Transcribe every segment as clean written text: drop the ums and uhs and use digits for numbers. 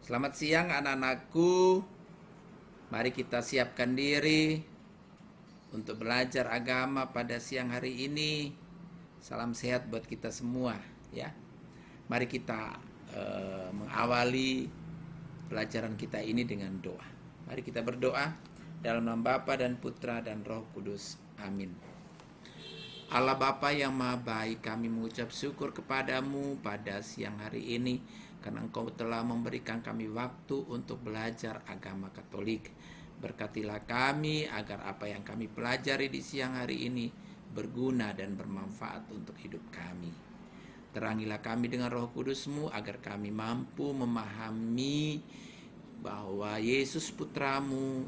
Selamat siang anak-anakku. Mari kita siapkan diri untuk belajar agama pada siang hari ini. Salam sehat buat kita semua ya. Mari kita mengawali pelajaran kita ini dengan doa. Mari kita berdoa dalam nama Bapa dan Putra dan Roh Kudus. Amin. Allah Bapa yang Maha Baik, kami mengucap syukur kepadamu pada siang hari ini karena Engkau telah memberikan kami waktu untuk belajar agama Katolik. Berkatilah kami agar apa yang kami pelajari di siang hari ini berguna dan bermanfaat untuk hidup kami. Terangilah kami dengan Roh Kudus-Mu agar kami mampu memahami bahwa Yesus Putramu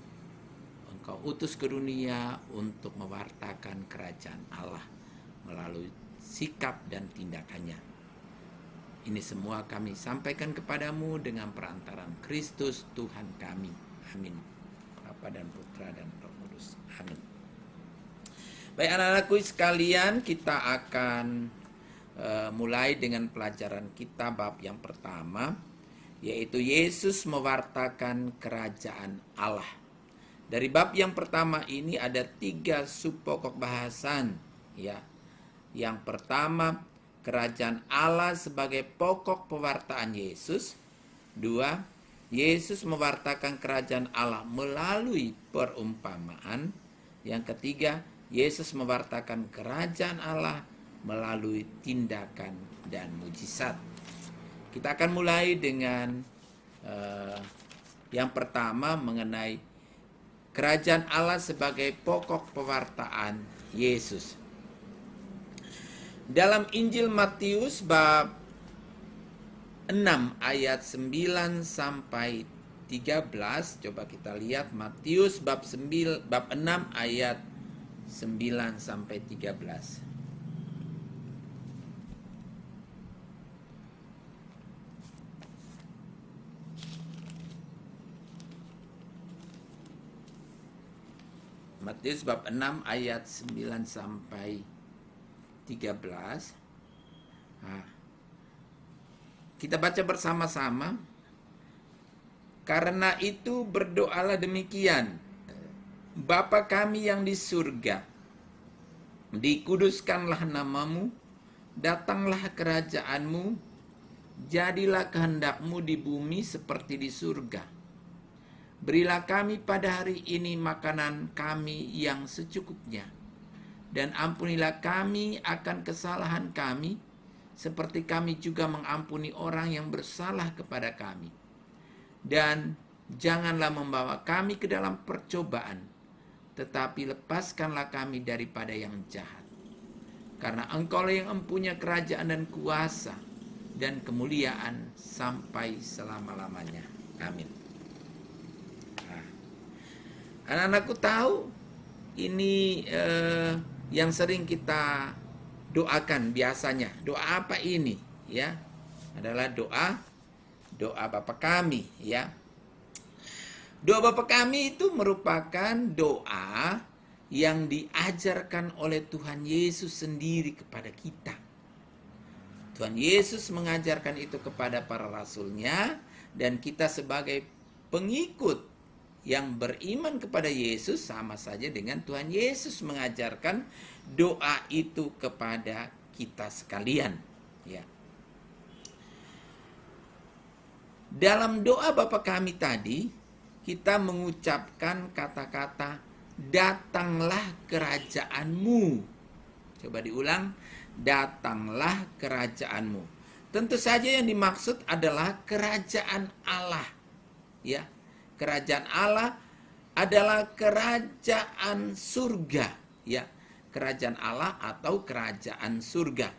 Engkau utus ke dunia untuk mewartakan kerajaan Allah melalui sikap dan tindakannya. Ini semua kami sampaikan kepadamu dengan perantaran Kristus Tuhan kami. Amin. Bapa dan Putra dan Roh Kudus. Amin. Baik anak-anakku sekalian, kita akan mulai dengan pelajaran kita bab yang pertama, yaitu Yesus mewartakan kerajaan Allah. Dari bab yang pertama ini ada 3 subpokok bahasan ya. Yang pertama, kerajaan Allah sebagai pokok pewartaan Yesus. 2, Yesus mewartakan kerajaan Allah melalui perumpamaan. Yang ketiga, Yesus mewartakan kerajaan Allah melalui tindakan dan mujizat. Kita akan mulai dengan yang pertama mengenai kerajaan Allah sebagai pokok pewartaan Yesus. Dalam Injil Matius bab 6 ayat 9 sampai 13, coba kita lihat Matius bab 6 ayat 9 sampai 13. Matius bab 6 ayat 9 sampai 13. Kita baca bersama-sama. Karena itu berdoalah demikian. Bapa kami yang di surga, dikuduskanlah namamu, datanglah kerajaanmu, jadilah kehendakmu di bumi seperti di surga. Berilah kami pada hari ini makanan kami yang secukupnya. Dan ampunilah kami akan kesalahan kami, seperti kami juga mengampuni orang yang bersalah kepada kami. Dan janganlah membawa kami ke dalam percobaan, tetapi lepaskanlah kami daripada yang jahat. Karena Engkau yang mempunyai kerajaan dan kuasa dan kemuliaan sampai selama-lamanya. Amin. Anak-anakku tahu ini yang sering kita doakan biasanya. Doa apa ini? Ya, adalah doa Bapa kami. Ya, doa Bapa kami itu merupakan doa yang diajarkan oleh Tuhan Yesus sendiri kepada kita. Tuhan Yesus mengajarkan itu kepada para rasulnya, dan kita sebagai pengikut yang beriman kepada Yesus sama saja dengan Tuhan Yesus mengajarkan doa itu kepada kita sekalian. Ya. Dalam doa Bapa kami tadi, kita mengucapkan kata-kata datanglah kerajaanmu. Coba diulang, datanglah kerajaanmu. Tentu saja yang dimaksud adalah kerajaan Allah. Ya. Kerajaan Allah adalah kerajaan surga, ya. Kerajaan Allah atau kerajaan surga.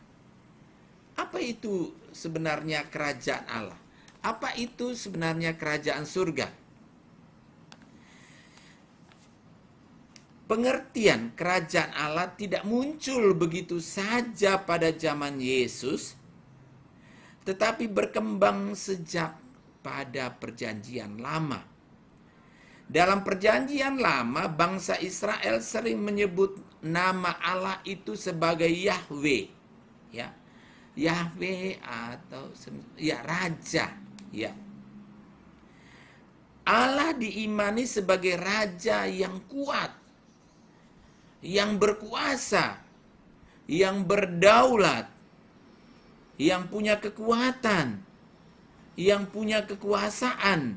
Apa itu sebenarnya kerajaan Allah? Apa itu sebenarnya kerajaan surga? Pengertian kerajaan Allah tidak muncul begitu saja pada zaman Yesus, tetapi berkembang sejak pada Perjanjian Lama. Dalam Perjanjian Lama, bangsa Israel sering menyebut nama Allah itu sebagai Yahweh, ya. Yahweh atau ya raja, ya. Allah diimani sebagai raja yang kuat, yang berkuasa, yang berdaulat, yang punya kekuatan, yang punya kekuasaan.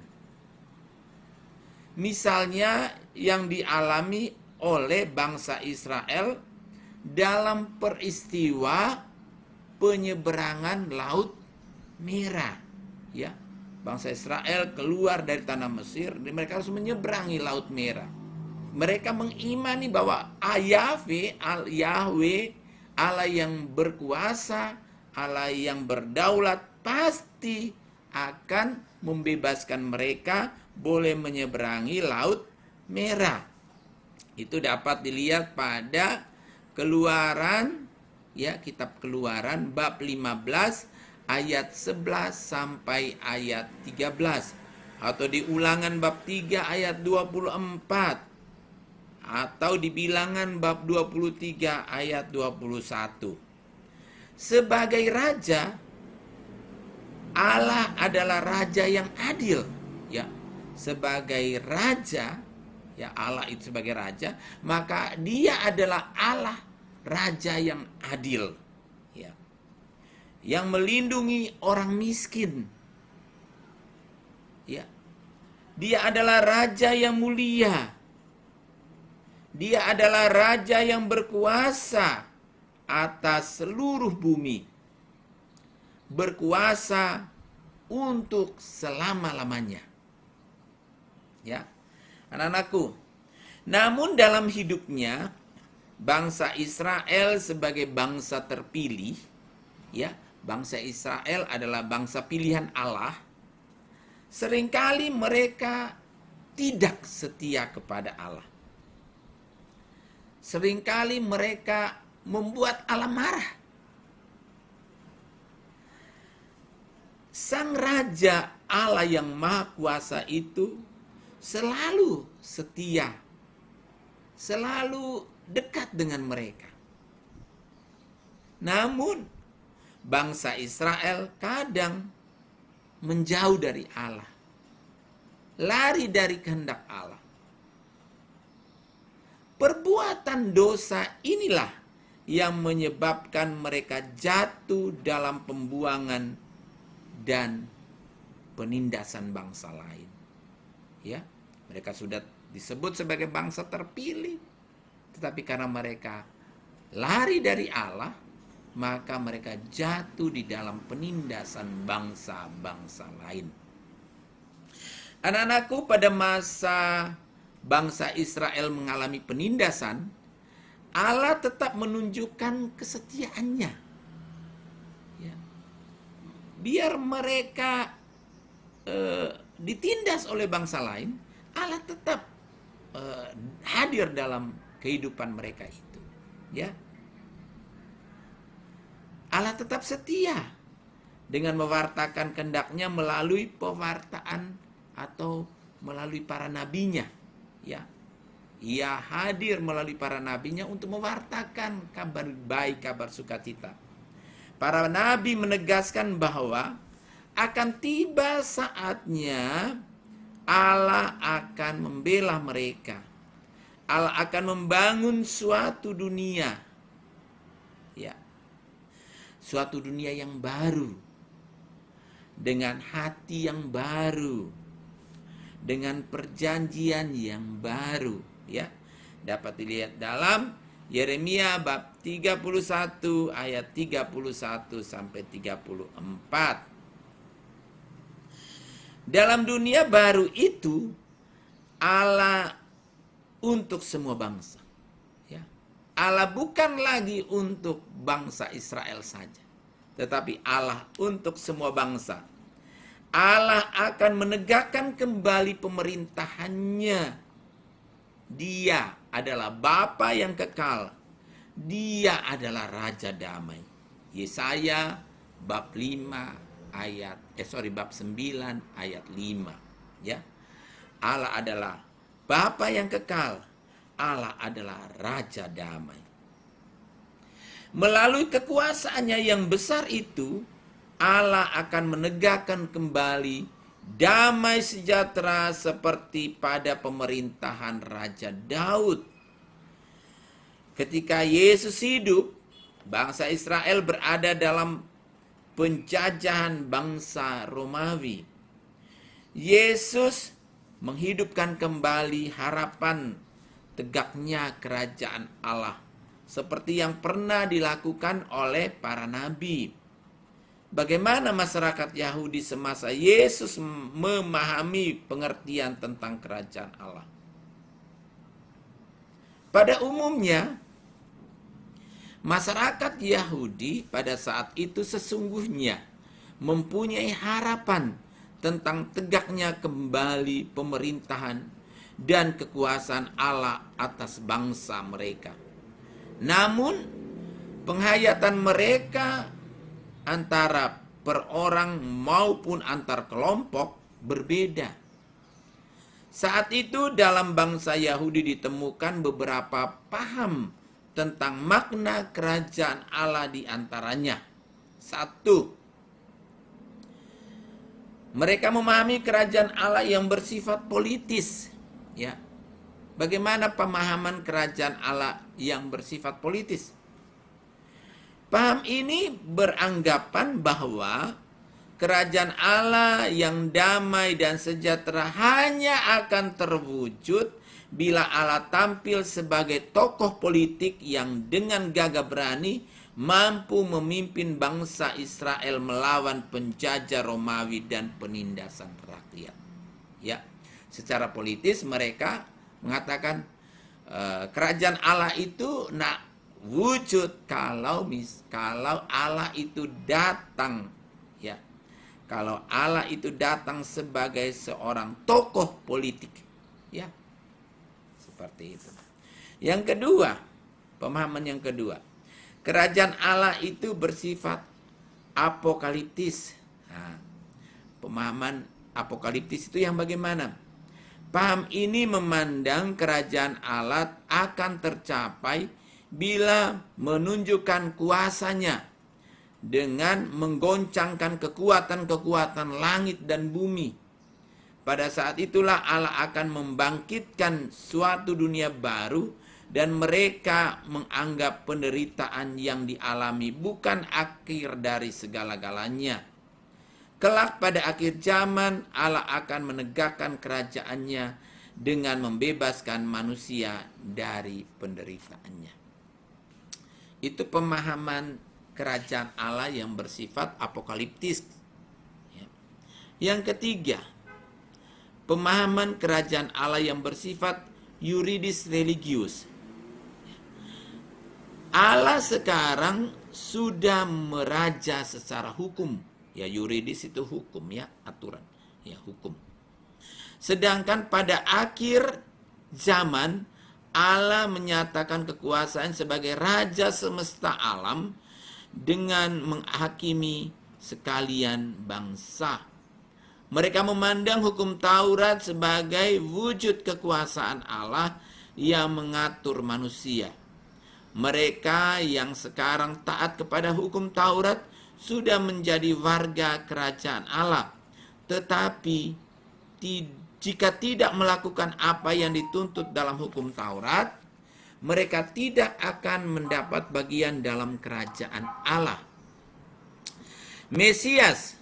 Misalnya yang dialami oleh bangsa Israel dalam peristiwa penyeberangan Laut Merah. Ya, bangsa Israel keluar dari tanah Mesir, mereka harus menyeberangi Laut Merah. Mereka mengimani bahwa Yahweh, Allah yang berkuasa, Allah yang berdaulat, pasti akan membebaskan mereka, boleh menyeberangi Laut Merah. Itu dapat dilihat pada Keluaran, ya, kitab Keluaran bab 15 ayat 11 sampai ayat 13, atau di Ulangan bab 3 ayat 24, atau di Bilangan bab 23 ayat 21. Sebagai raja, Allah adalah raja yang adil, ya. Sebagai raja, ya, Allah itu sebagai raja, maka Dia adalah Allah raja yang adil, ya. Yang melindungi orang miskin. Ya. Dia adalah raja yang mulia. Dia adalah raja yang berkuasa atas seluruh bumi. Berkuasa untuk selama-lamanya. Ya. Anak-anakku, namun dalam hidupnya bangsa Israel sebagai bangsa terpilih, ya, bangsa Israel adalah bangsa pilihan Allah. Seringkali mereka tidak setia kepada Allah. Seringkali mereka membuat Allah marah. Sang Raja Allah yang Maha Kuasa itu selalu setia, selalu dekat dengan mereka. Namun bangsa Israel kadang menjauh dari Allah, lari dari kehendak Allah. Perbuatan dosa inilah yang menyebabkan mereka jatuh dalam pembuangan dan penindasan bangsa lain. Ya, mereka sudah disebut sebagai bangsa terpilih, tetapi karena mereka lari dari Allah, maka mereka jatuh di dalam penindasan bangsa-bangsa lain. Anak-anakku, pada masa bangsa Israel mengalami penindasan, Allah tetap menunjukkan kesetiaannya. Ya. Biar mereka ditindas oleh bangsa lain, Allah tetap hadir dalam kehidupan mereka itu. Ya. Allah tetap setia dengan mewartakan kehendaknya melalui pewartaan atau melalui para nabinya. Ya, Ia hadir melalui para nabinya untuk mewartakan kabar baik, kabar sukacita. Para nabi menegaskan bahwa akan tiba saatnya Allah akan membela mereka. Allah akan membangun suatu dunia. Ya. Suatu dunia yang baru, dengan hati yang baru, dengan perjanjian yang baru, ya. Dapat dilihat dalam Yeremia bab 31 ayat 31 sampai 34. Dalam dunia baru itu Allah untuk semua bangsa. Allah bukan lagi untuk bangsa Israel saja, tetapi Allah untuk semua bangsa. Allah akan menegakkan kembali pemerintahannya. Dia adalah Bapa yang kekal. Dia adalah Raja damai. Yesaya bab 5 bab 9 ayat 5. Ya. Allah adalah Bapa yang kekal. Allah adalah Raja damai. Melalui kekuasaannya yang besar itu, Allah akan menegakkan kembali damai sejahtera seperti pada pemerintahan Raja Daud. Ketika Yesus hidup, bangsa Israel berada dalam penjajahan bangsa Romawi. Yesus menghidupkan kembali harapan tegaknya kerajaan Allah, seperti yang pernah dilakukan oleh para nabi. Bagaimana masyarakat Yahudi semasa Yesus memahami pengertian tentang kerajaan Allah? Pada umumnya, masyarakat Yahudi pada saat itu sesungguhnya mempunyai harapan tentang tegaknya kembali pemerintahan dan kekuasaan Allah atas bangsa mereka. Namun, penghayatan mereka antara per orang maupun antar kelompok berbeda. Saat itu dalam bangsa Yahudi ditemukan beberapa paham tentang makna kerajaan Allah di antaranya. Satu, mereka memahami kerajaan Allah yang bersifat politis. Ya, bagaimana pemahaman kerajaan Allah yang bersifat politis? Paham ini beranggapan bahwa kerajaan Allah yang damai dan sejahtera hanya akan terwujud bila Allah tampil sebagai tokoh politik yang dengan gagah berani mampu memimpin bangsa Israel melawan penjajah Romawi dan penindasan rakyat. Ya, secara politis mereka mengatakan kerajaan Allah itu wujud kalau Allah itu datang, ya. Kalau Allah itu datang sebagai seorang tokoh politik, ya. Seperti itu. Yang kedua, pemahaman yang kedua, kerajaan Allah itu bersifat apokaliptis. Nah, pemahaman apokaliptis itu yang bagaimana? Paham ini memandang kerajaan Allah akan tercapai bila menunjukkan kuasanya dengan menggoncangkan kekuatan-kekuatan langit dan bumi. Pada saat itulah Allah akan membangkitkan suatu dunia baru dan mereka menganggap penderitaan yang dialami bukan akhir dari segala-galanya. Kelak pada akhir zaman Allah akan menegakkan kerajaannya dengan membebaskan manusia dari penderitaannya. Itu pemahaman kerajaan Allah yang bersifat apokaliptis. Yang ketiga, pemahaman kerajaan Allah yang bersifat yuridis religius. Allah sekarang sudah meraja secara hukum. Ya, yuridis itu hukum, ya, aturan, ya, hukum. Sedangkan pada akhir zaman Allah menyatakan kekuasaan sebagai raja semesta alam dengan menghakimi sekalian bangsa. Mereka memandang hukum Taurat sebagai wujud kekuasaan Allah yang mengatur manusia. Mereka yang sekarang taat kepada hukum Taurat sudah menjadi warga kerajaan Allah. Tetapi jika tidak melakukan apa yang dituntut dalam hukum Taurat, mereka tidak akan mendapat bagian dalam kerajaan Allah. Mesias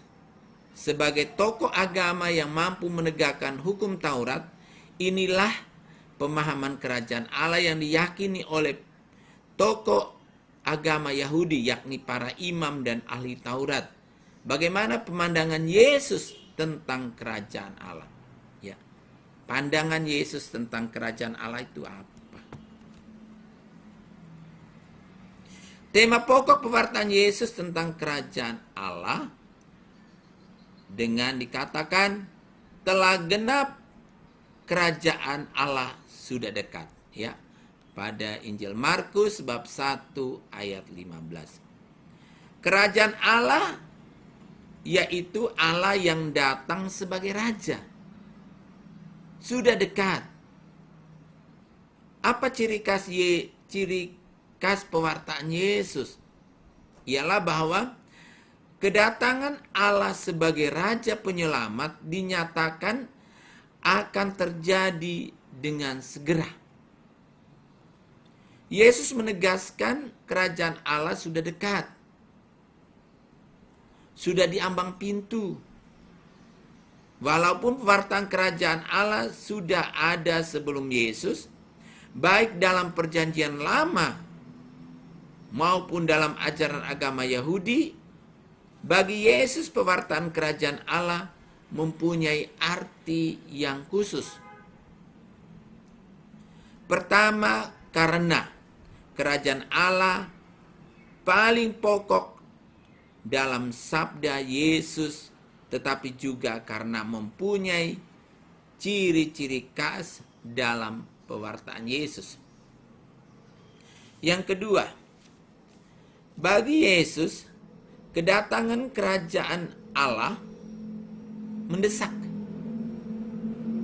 sebagai tokoh agama yang mampu menegakkan hukum Taurat, inilah pemahaman kerajaan Allah yang diyakini oleh tokoh agama Yahudi, yakni para imam dan ahli Taurat. Bagaimana pemandangan Yesus tentang kerajaan Allah? Ya, pandangan Yesus tentang kerajaan Allah itu apa? Tema pokok pewartaan Yesus tentang kerajaan Allah dengan dikatakan telah genap kerajaan Allah sudah dekat, ya. Pada Injil Markus bab 1 ayat 15. Kerajaan Allah yaitu Allah yang datang sebagai raja sudah dekat. Apa ciri khas pewartaan Yesus? Ialah bahwa kedatangan Allah sebagai Raja Penyelamat dinyatakan akan terjadi dengan segera. Yesus menegaskan kerajaan Allah sudah dekat, sudah di ambang pintu. Walaupun pewartaan kerajaan Allah sudah ada sebelum Yesus, baik dalam perjanjian lama maupun dalam ajaran agama Yahudi, bagi Yesus pewartaan kerajaan Allah mempunyai arti yang khusus. Pertama, karena kerajaan Allah paling pokok dalam sabda Yesus, tetapi juga karena mempunyai ciri-ciri khas dalam pewartaan Yesus. Yang kedua, bagi Yesus, kedatangan kerajaan Allah mendesak.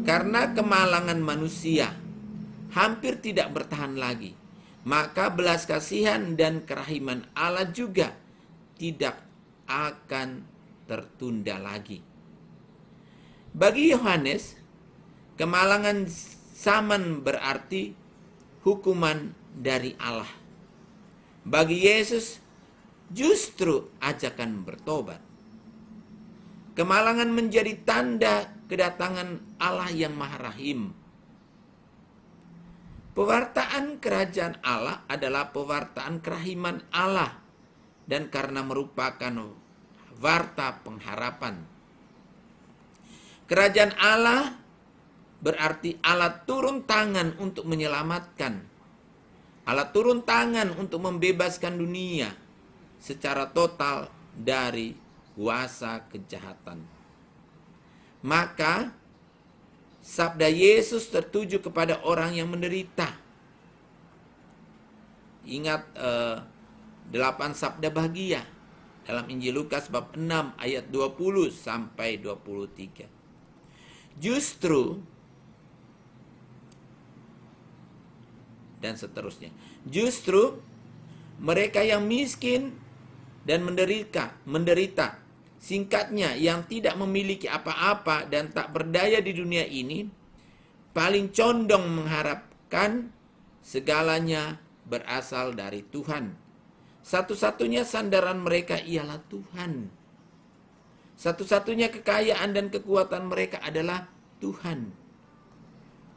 Karena kemalangan manusia hampir tidak bertahan lagi, maka belas kasihan dan kerahiman Allah juga tidak akan tertunda lagi. Bagi Yohanes, kemalangan zaman berarti hukuman dari Allah. Bagi Yesus, justru ajakan bertobat. Kemalangan menjadi tanda kedatangan Allah yang Maha Rahim. Pewartaan kerajaan Allah adalah pewartaan kerahiman Allah, dan karena merupakan warta pengharapan. Kerajaan Allah berarti Allah turun tangan untuk menyelamatkan. Allah turun tangan untuk membebaskan dunia secara total dari kuasa kejahatan. Maka sabda Yesus tertuju kepada orang yang menderita. Ingat 8 sabda bahagia dalam Injil Lukas bab 6 ayat 20 sampai 23. Justru dan seterusnya. Justru mereka yang miskin dan menderita, singkatnya yang tidak memiliki apa-apa dan tak berdaya di dunia ini, paling condong mengharapkan segalanya berasal dari Tuhan. Satu-satunya sandaran mereka ialah Tuhan. Satu-satunya kekayaan dan kekuatan mereka adalah Tuhan.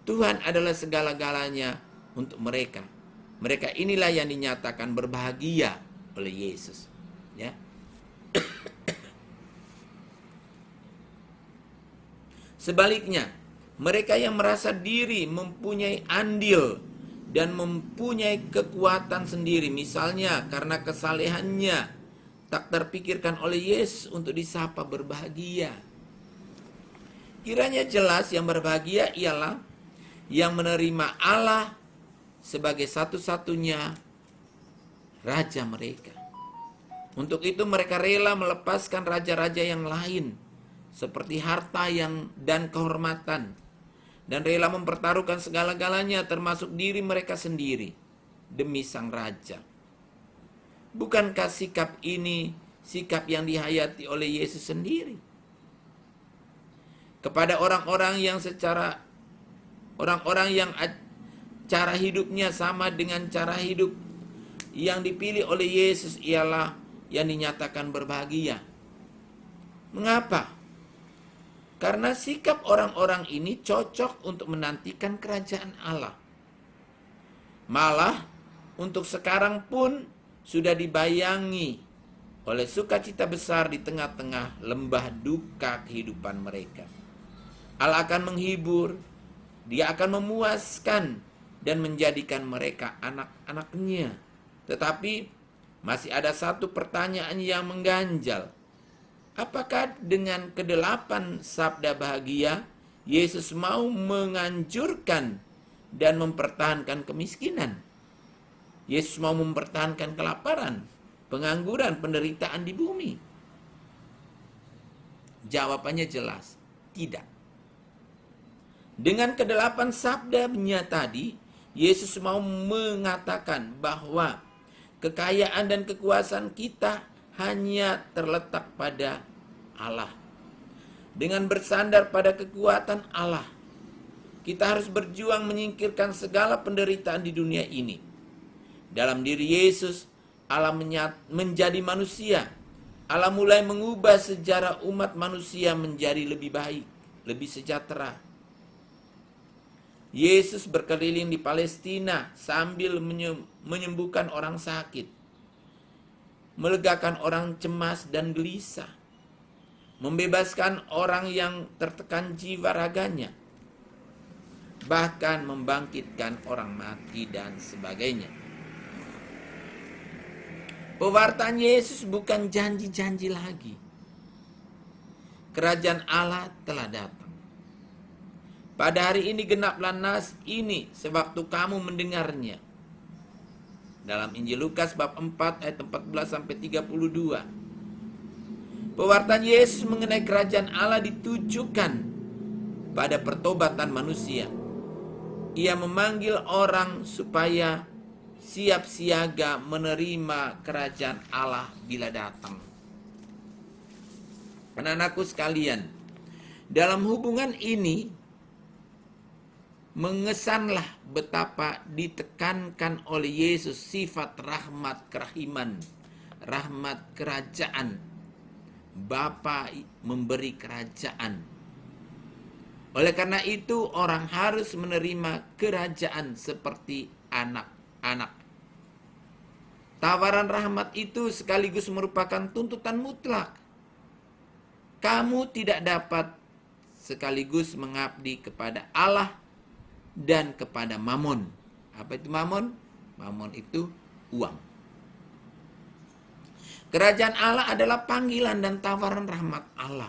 Tuhan adalah segala-galanya untuk mereka. Mereka inilah yang dinyatakan berbahagia oleh Yesus. Ya. Sebaliknya, mereka yang merasa diri mempunyai andil dan mempunyai kekuatan sendiri, misalnya karena kesalehannya tak terpikirkan oleh Yesus untuk disapa berbahagia. Kiranya jelas yang berbahagia ialah yang menerima Allah sebagai satu-satunya Raja mereka. Untuk itu mereka rela melepaskan raja-raja yang lain, seperti harta dan kehormatan, dan rela mempertaruhkan segala-galanya termasuk diri mereka sendiri demi sang raja. Bukankah sikap ini sikap yang dihayati oleh Yesus sendiri? Kepada orang-orang yang cara hidupnya sama dengan cara hidup yang dipilih oleh Yesus ialah yang dinyatakan berbahagia. Mengapa? Karena sikap orang-orang ini cocok untuk menantikan kerajaan Allah. Malah untuk sekarang pun sudah dibayangi oleh sukacita besar di tengah-tengah lembah duka kehidupan mereka. Allah akan menghibur, Dia akan memuaskan dan menjadikan mereka anak-anaknya. Tetapi masih ada satu pertanyaan yang mengganjal. Apakah dengan ke-8 sabda bahagia, Yesus mau menganjurkan dan mempertahankan kemiskinan? Yesus mau mempertahankan kelaparan, pengangguran, penderitaan di bumi? Jawabannya jelas, tidak. Dengan ke-8 sabdanya tadi, Yesus mau mengatakan bahwa kekayaan dan kekuasaan kita hanya terletak pada Allah. Dengan bersandar pada kekuatan Allah, kita harus berjuang menyingkirkan segala penderitaan di dunia ini. Dalam diri Yesus, Allah menjadi manusia. Allah mulai mengubah sejarah umat manusia menjadi lebih baik, lebih sejahtera. Yesus berkeliling di Palestina sambil menyembuhkan orang sakit, melegakan orang cemas dan gelisah, membebaskan orang yang tertekan jiwa raganya, bahkan membangkitkan orang mati dan sebagainya. Pewartaan Yesus bukan janji-janji lagi. Kerajaan Allah telah datang. Pada hari ini genaplah nas ini sewaktu kamu mendengarnya. Dalam Injil Lukas bab 4 ayat 14 sampai 32. Pewartaan Yesus mengenai kerajaan Allah ditujukan pada pertobatan manusia. Ia memanggil orang supaya siap siaga menerima kerajaan Allah bila datang. Anak-anakku sekalian, dalam hubungan ini mengesanlah betapa ditekankan oleh Yesus sifat rahmat kerahiman, rahmat kerajaan. Bapa memberi kerajaan. Oleh karena itu orang harus menerima kerajaan seperti anak-anak. Tawaran rahmat itu sekaligus merupakan tuntutan mutlak. Kamu tidak dapat sekaligus mengabdi kepada Allah dan kepada mamon. Apa itu mamon? Mamon itu uang. Kerajaan Allah adalah panggilan dan tawaran rahmat Allah.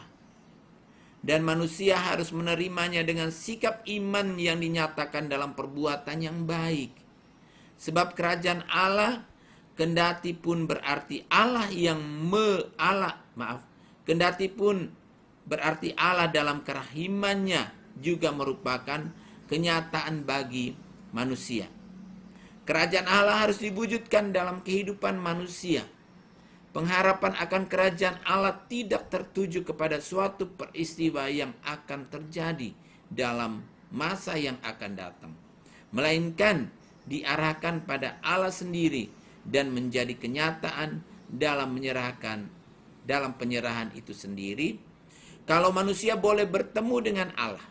Dan manusia harus menerimanya dengan sikap iman yang dinyatakan dalam perbuatan yang baik. Sebab kerajaan Allah kendati pun berarti Allah kendati pun berarti Allah dalam kerahimannya juga merupakan kenyataan bagi manusia. Kerajaan Allah harus diwujudkan dalam kehidupan manusia. Pengharapan akan kerajaan Allah tidak tertuju kepada suatu peristiwa yang akan terjadi dalam masa yang akan datang, melainkan diarahkan pada Allah sendiri dan menjadi kenyataan dalam penyerahan itu sendiri. Kalau manusia boleh bertemu dengan Allah,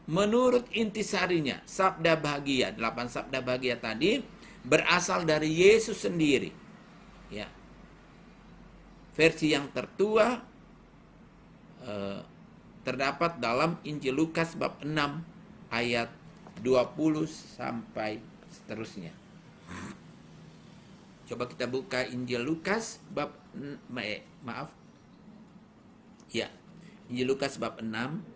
menurut intisarinya, sabda bahagia, 8 sabda bahagia tadi berasal dari Yesus sendiri. Ya. Versi yang tertua terdapat dalam Injil Lukas bab 6 ayat 20 sampai seterusnya. Coba kita buka Injil Lukas bab Injil Lukas bab 6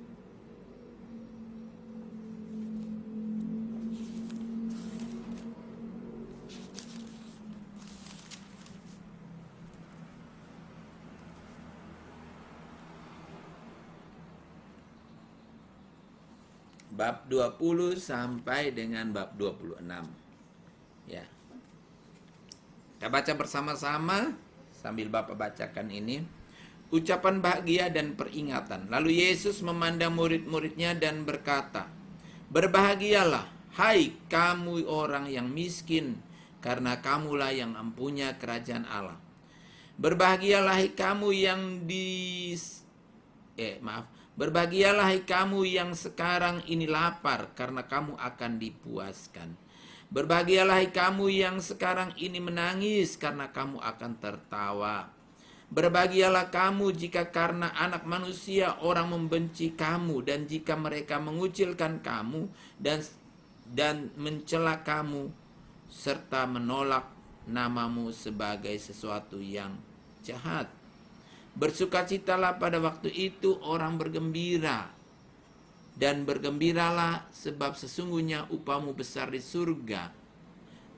bab 20 sampai dengan bab 26. Ya. Kita baca bersama-sama sambil Bapak bacakan ini. Ucapan bahagia dan peringatan. Lalu Yesus memandang murid-muridnya dan berkata, "Berbahagialah, hai kamu orang yang miskin, karena kamulah yang mempunyai kerajaan Allah. Berbahagialah hai kamu yang Berbahagialah hai kamu yang sekarang ini lapar, karena kamu akan dipuaskan. Berbahagialah hai kamu yang sekarang ini menangis, karena kamu akan tertawa. Berbahagialah kamu jika karena Anak Manusia orang membenci kamu, dan jika mereka mengucilkan kamu dan mencela kamu, serta menolak namamu sebagai sesuatu yang jahat. Bersukacitalah pada waktu itu orang bergembira, dan bergembiralah sebab sesungguhnya upahmu besar di surga.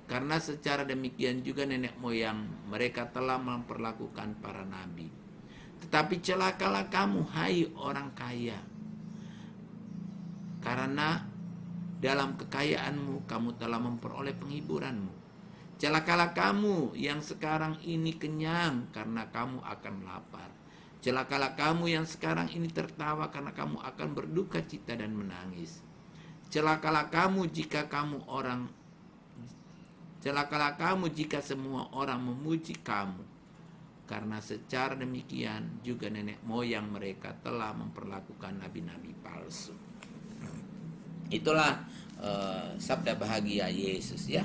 Karena secara demikian juga nenek moyang mereka telah memperlakukan para nabi. Tetapi celakalah kamu, hai orang kaya, karena dalam kekayaanmu kamu telah memperoleh penghiburanmu. Celakalah kamu yang sekarang ini kenyang, karena kamu akan lapar. Celakalah kamu yang sekarang ini tertawa, karena kamu akan berduka cita dan menangis. Celakalah kamu jika semua orang memuji kamu, karena secara demikian juga nenek moyang mereka telah memperlakukan nabi-nabi palsu. Itulah sabda bahagia Yesus ya.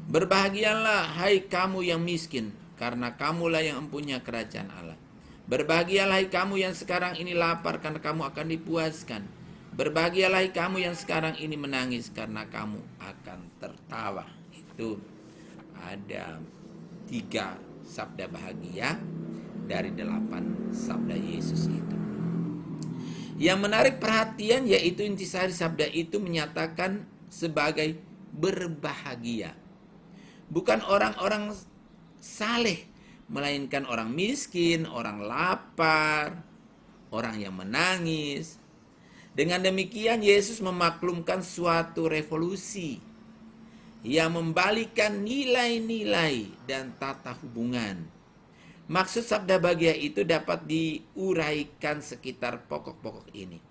Berbahagialah hai kamu yang miskin, karena kamulah yang mempunyai kerajaan Allah. Berbahagialah hai kamu yang sekarang ini lapar, karena kamu akan dipuaskan. Berbahagialah hai kamu yang sekarang ini menangis, karena kamu akan tertawa. Itu ada 3 sabda bahagia dari 8 sabda Yesus itu. Yang menarik perhatian yaitu intisari sabda itu menyatakan sebagai berbahagia. Bukan orang-orang saleh, melainkan orang miskin, orang lapar, orang yang menangis. Dengan demikian Yesus memaklumkan suatu revolusi yang membalikkan nilai-nilai dan tata hubungan. Maksud sabda bahagia itu dapat diuraikan sekitar pokok-pokok ini.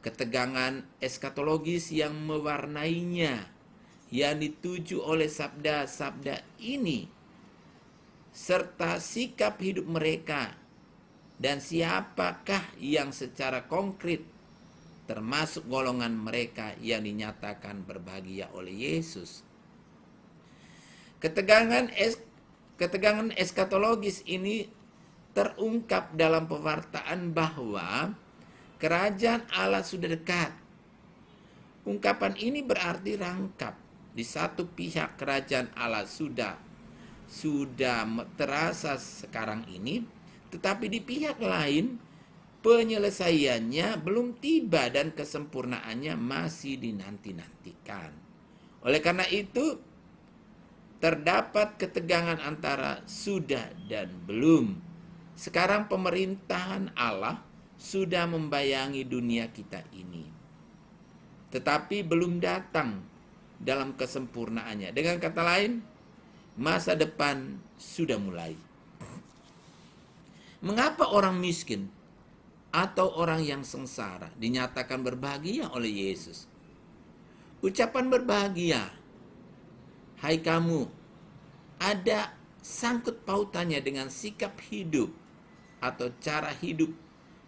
Ketegangan eskatologis yang mewarnainya, yang dituju oleh sabda-sabda ini, serta sikap hidup mereka, dan siapakah yang secara konkret termasuk golongan mereka yang dinyatakan berbahagia oleh Yesus. Ketegangan eskatologis ini terungkap dalam pewartaan bahwa kerajaan Allah sudah dekat. Ungkapan ini berarti rangkap. Di satu pihak kerajaan Allah sudah terasa sekarang ini, tetapi di pihak lain penyelesaiannya belum tiba dan kesempurnaannya masih dinanti-nantikan. Oleh karena itu, terdapat ketegangan antara sudah dan belum. Sekarang pemerintahan Allah sudah membayangi dunia kita ini, tetapi belum datang dalam kesempurnaannya. Dengan kata lain, masa depan sudah mulai. Mengapa orang miskin atau orang yang sengsara dinyatakan berbahagia oleh Yesus? Ucapan berbahagia, hai kamu, ada sangkut pautannya dengan sikap hidup atau cara hidup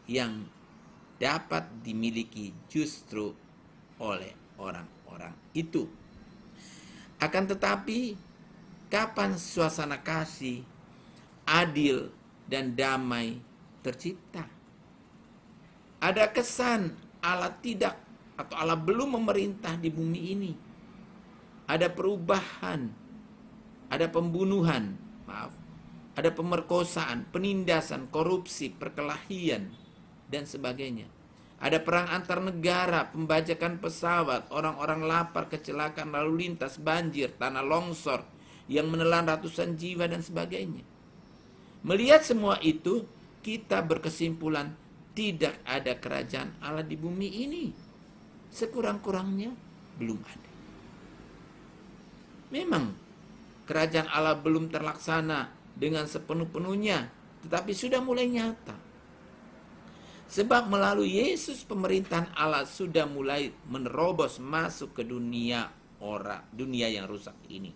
yang dapat dimiliki justru oleh orang-orang itu. Akan tetapi, kapan suasana kasih, adil, dan damai tercipta? Ada kesan Allah tidak atau Allah belum memerintah di bumi ini. Ada perubahan, ada pembunuhan, ada pemerkosaan, penindasan, korupsi, perkelahian, dan sebagainya. Ada perang antar negara, pembajakan pesawat, orang-orang lapar, kecelakaan lalu lintas, banjir, tanah longsor yang menelan ratusan jiwa dan sebagainya. Melihat semua itu, kita berkesimpulan tidak ada kerajaan Allah di bumi ini. Sekurang-kurangnya belum ada. Memang kerajaan Allah belum terlaksana dengan sepenuh-penuhnya, tetapi sudah mulai nyata. Sebab melalui Yesus pemerintahan Allah sudah mulai menerobos masuk ke dunia yang rusak ini.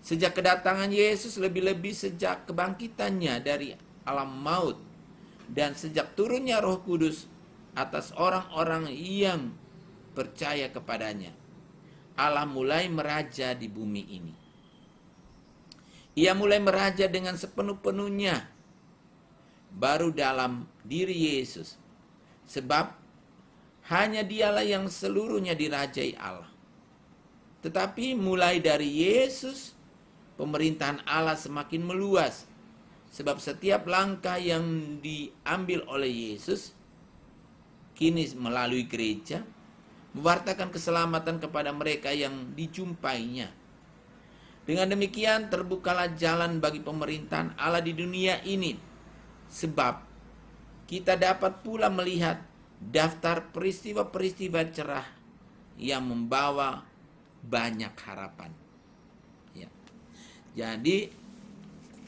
Sejak kedatangan Yesus, lebih-lebih sejak kebangkitannya dari alam maut, dan sejak turunnya Roh Kudus atas orang-orang yang percaya kepadanya, Allah mulai meraja di bumi ini. Ia mulai meraja dengan sepenuh-penuhnya baru dalam diri Yesus, sebab hanya dialah yang seluruhnya dirajai Allah. Tetapi mulai dari Yesus, pemerintahan Allah semakin meluas, sebab setiap langkah yang diambil oleh Yesus kini melalui gereja mewartakan keselamatan kepada mereka yang dijumpainya. Dengan demikian terbukalah jalan bagi pemerintahan Allah di dunia ini, sebab kita dapat pula melihat daftar peristiwa-peristiwa cerah yang membawa banyak harapan. Ya. Jadi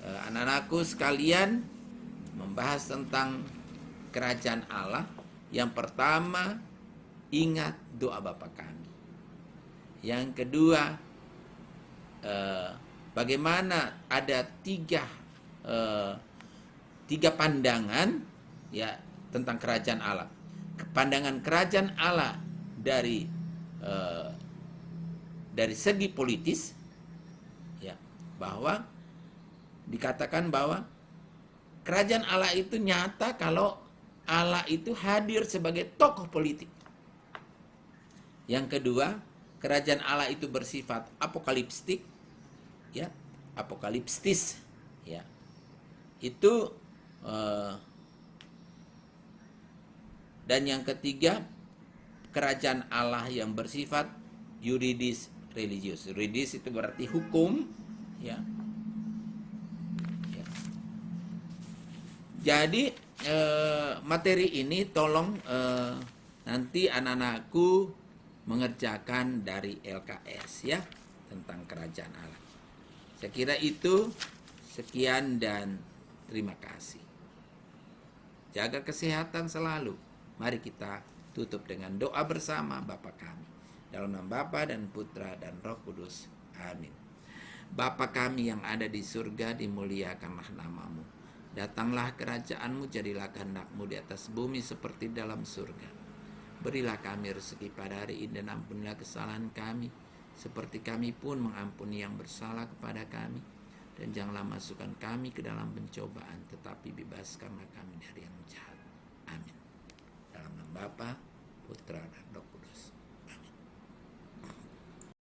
anak-anakku sekalian, membahas tentang kerajaan Allah. Yang pertama, ingat doa Bapa kami. Yang kedua, bagaimana ada tiga pandangan ya tentang kerajaan Allah. Pandangan kerajaan Allah dari segi politis, ya, bahwa dikatakan bahwa kerajaan Allah itu nyata kalau Allah itu hadir sebagai tokoh politik. Yang kedua, kerajaan Allah itu bersifat apokaliptik, ya, apokaliptis, ya. Itu dan yang ketiga, kerajaan Allah yang bersifat yuridis religius. Yuridis itu berarti hukum, ya. Jadi materi ini tolong nanti anak-anakku mengerjakan dari LKS ya, tentang kerajaan Allah. Saya kira itu, sekian dan terima kasih. Jaga kesehatan selalu. Mari kita tutup dengan doa bersama Bapa kami. Dalam nama Bapa dan Putra dan Roh Kudus. Amin. Bapa kami yang ada di surga, dimuliakanlah namamu. Datanglah kerajaanmu, jadilah kehendak-mu di atas bumi seperti dalam surga. Berilah kami rezeki pada hari ini dan ampunilah kesalahan kami, seperti kami pun mengampuni yang bersalah kepada kami. Dan janganlah masukkan kami ke dalam pencobaan, tetapi bebaskanlah kami dari yang jahat. Amin. Dalam nama Bapa, Putra, dan Roh Kudus.